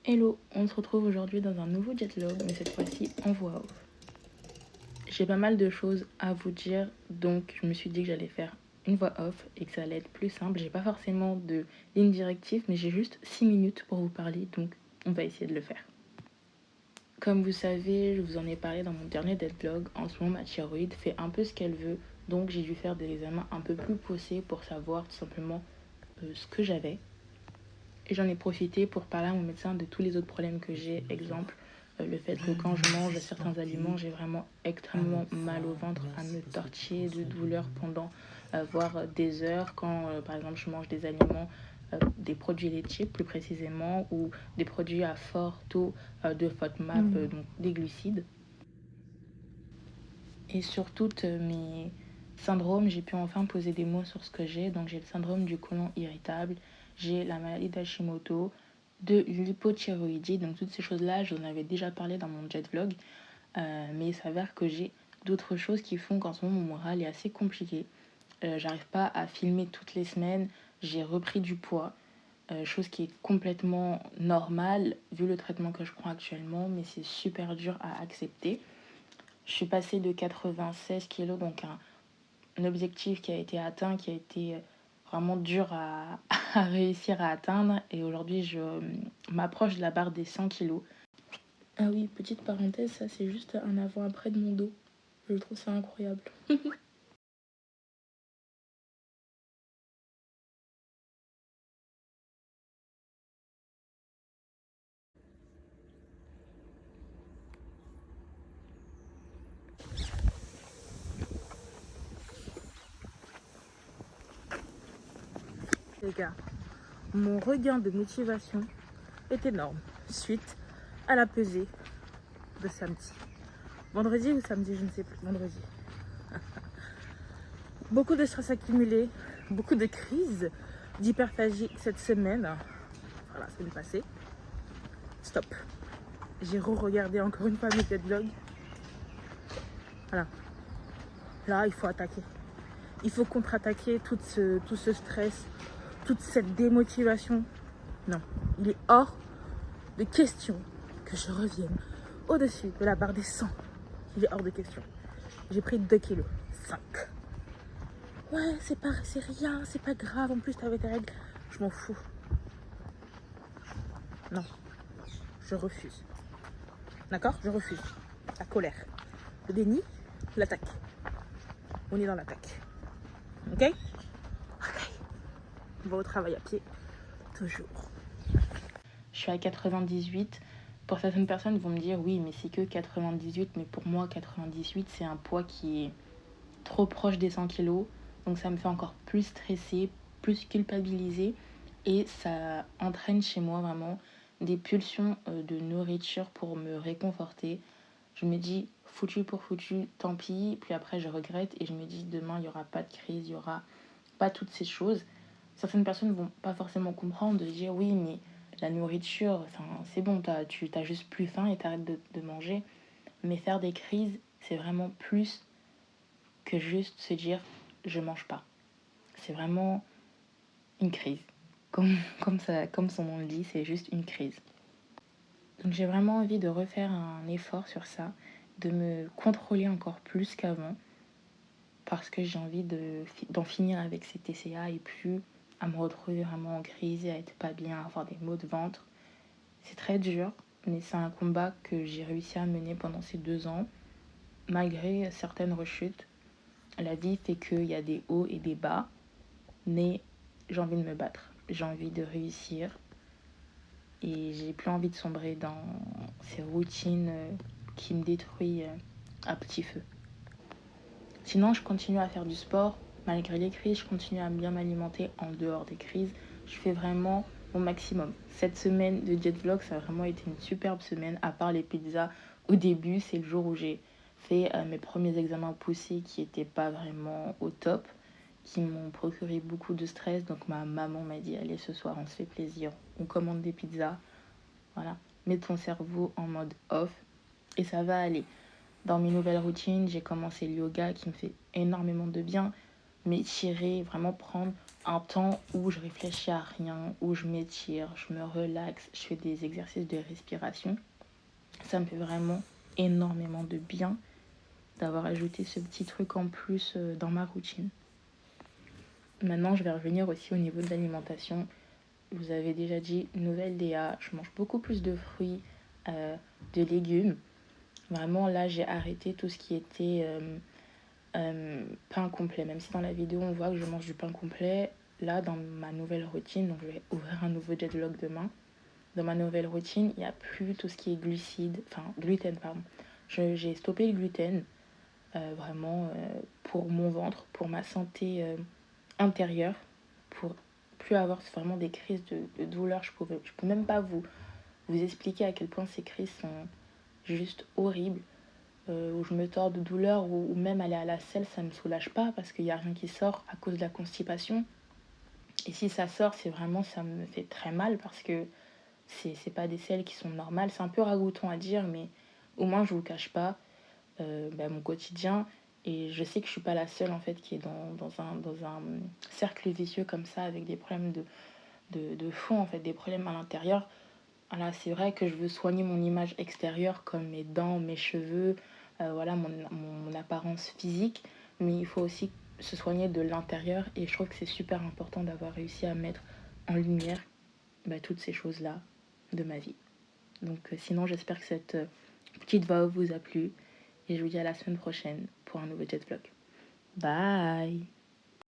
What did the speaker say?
Hello, on se retrouve aujourd'hui dans un nouveau jetlog, mais cette fois-ci en voix off. J'ai pas mal de choses à vous dire, donc je me suis dit que j'allais faire une voix off et que ça allait être plus simple. J'ai pas forcément de ligne directive, mais j'ai juste 6 minutes pour vous parler, donc on va essayer de le faire. Comme vous savez, je vous en ai parlé dans mon dernier deadlog, en ce moment ma thyroïde fait un peu ce qu'elle veut, donc j'ai dû faire des examens un peu plus poussés pour savoir tout simplement ce que j'avais. Et j'en ai profité pour parler à mon médecin de tous les autres problèmes que j'ai. Exemple, le fait que quand je mange certains aliments, j'ai vraiment extrêmement mal au ventre, à me tortiller de douleur pendant voire des heures. Quand par exemple je mange des aliments, des produits laitiers plus précisément, ou des produits à fort taux de FODMAP, donc des glucides. Et sur toutes mes syndromes, j'ai pu enfin poser des mots sur ce que j'ai. Donc j'ai le syndrome du côlon irritable, j'ai la maladie d'Hashimoto, de l'hypothyroïdie. Donc toutes ces choses-là, j'en avais déjà parlé dans mon jet vlog. Mais il s'avère que j'ai d'autres choses qui font qu'en ce moment mon moral est assez compliqué. J'arrive pas à filmer toutes les semaines. J'ai repris du poids. Chose qui est complètement normale vu le traitement que je prends actuellement, mais c'est super dur à accepter. Je suis passée de 96 kilos, donc un objectif qui a été atteint, qui a été vraiment dur à réussir à atteindre. Et aujourd'hui, je m'approche de la barre des 100 kilos. Ah oui, petite parenthèse, ça c'est juste un avant-après de mon dos. Je trouve ça incroyable. Les gars, mon regain de motivation est énorme suite à la pesée de samedi. Vendredi ou samedi, je ne sais plus. Vendredi. Beaucoup de stress accumulé, beaucoup de crises d'hyperphagie cette semaine. Voilà, la semaine passée. Stop. J'ai re-regardé encore une fois mes deadlogs. Voilà. Là, il faut attaquer. Il faut contre-attaquer tout ce stress, toute cette démotivation. Non, il est hors de question que je revienne au-dessus de la barre des 100. Il est hors de question. J'ai pris 2 kilos. 5. Ouais, c'est rien, c'est pas grave. En plus, t'avais tes règles. Je m'en fous. Non, je refuse. D'accord? Je refuse. La colère, le déni, l'attaque. On est dans l'attaque. Ok? Ok. On va au travail à pied. Toujours. Je suis à 98. Pour certaines personnes vont me dire oui, mais c'est que 98. Mais pour moi, 98, c'est un poids qui est trop proche des 100 kilos. Donc ça me fait encore plus stresser, plus culpabiliser. Et ça entraîne chez moi vraiment des pulsions de nourriture pour me réconforter. Je me dis foutu pour foutu, tant pis. Puis après, je regrette et je me dis demain, il n'y aura pas de crise, il n'y aura pas toutes ces choses. Certaines personnes ne vont pas forcément comprendre, de dire oui, mais la nourriture, c'est bon, tu as juste plus faim et t'arrêtes de manger. Mais faire des crises, c'est vraiment plus que juste se dire je mange pas. C'est vraiment une crise. Comme son nom le dit, c'est juste une crise. Donc j'ai vraiment envie de refaire un effort sur ça, de me contrôler encore plus qu'avant, parce que j'ai envie d'en finir avec ces TCA et plus à me retrouver vraiment en crise et à être pas bien, à avoir des maux de ventre. C'est très dur, mais c'est un combat que j'ai réussi à mener pendant ces 2 ans, malgré certaines rechutes. La vie fait qu'il y a des hauts et des bas, mais j'ai envie de me battre, j'ai envie de réussir et j'ai plus envie de sombrer dans ces routines qui me détruisent à petit feu. Sinon, je continue à faire du sport. Malgré les crises, je continue à bien m'alimenter en dehors des crises. Je fais vraiment mon maximum. Cette semaine de jet vlog, ça a vraiment été une superbe semaine. À part les pizzas, au début, c'est le jour où j'ai fait mes premiers examens poussés qui n'étaient pas vraiment au top, qui m'ont procuré beaucoup de stress. Donc ma maman m'a dit, allez, ce soir, on se fait plaisir. On commande des pizzas. Voilà. Mets ton cerveau en mode off et ça va aller. Dans mes nouvelles routines, j'ai commencé le yoga qui me fait énormément de bien. M'étirer, vraiment prendre un temps où je réfléchis à rien, où je m'étire, je me relaxe, je fais des exercices de respiration. Ça me fait vraiment énormément de bien d'avoir ajouté ce petit truc en plus dans ma routine. Maintenant, je vais revenir aussi au niveau de l'alimentation. Je vous avais déjà dit, nouvelle DA, je mange beaucoup plus de fruits, de légumes. Vraiment, là, j'ai arrêté tout ce qui était pain complet. Même si dans la vidéo, on voit que je mange du pain complet, là, dans ma nouvelle routine, donc je vais ouvrir un nouveau jet vlog demain. Dans ma nouvelle routine, il n'y a plus tout ce qui est gluten, pardon. J'ai stoppé le gluten, vraiment, pour mon ventre, pour ma santé intérieure, pour plus avoir vraiment des crises de douleur. Je peux même pas vous expliquer à quel point ces crises sont juste horribles. Où je me tords de douleur, ou même aller à la selle, ça ne me soulage pas parce qu'il n'y a rien qui sort à cause de la constipation. Et si ça sort, c'est vraiment, ça me fait très mal parce que c'est pas des selles qui sont normales. C'est un peu ragoûtant à dire, mais au moins je vous cache pas mon quotidien. Et je sais que je suis pas la seule en fait qui est dans un cercle vicieux comme ça, avec des problèmes de fond, en fait, des problèmes à l'intérieur. Voilà, c'est vrai que je veux soigner mon image extérieure, comme mes dents, mes cheveux, voilà, mon apparence physique, mais il faut aussi se soigner de l'intérieur, et je trouve que c'est super important d'avoir réussi à mettre en lumière toutes ces choses-là de ma vie. Donc sinon, j'espère que cette petite voix vous a plu, et je vous dis à la semaine prochaine pour un nouveau jet vlog. Bye.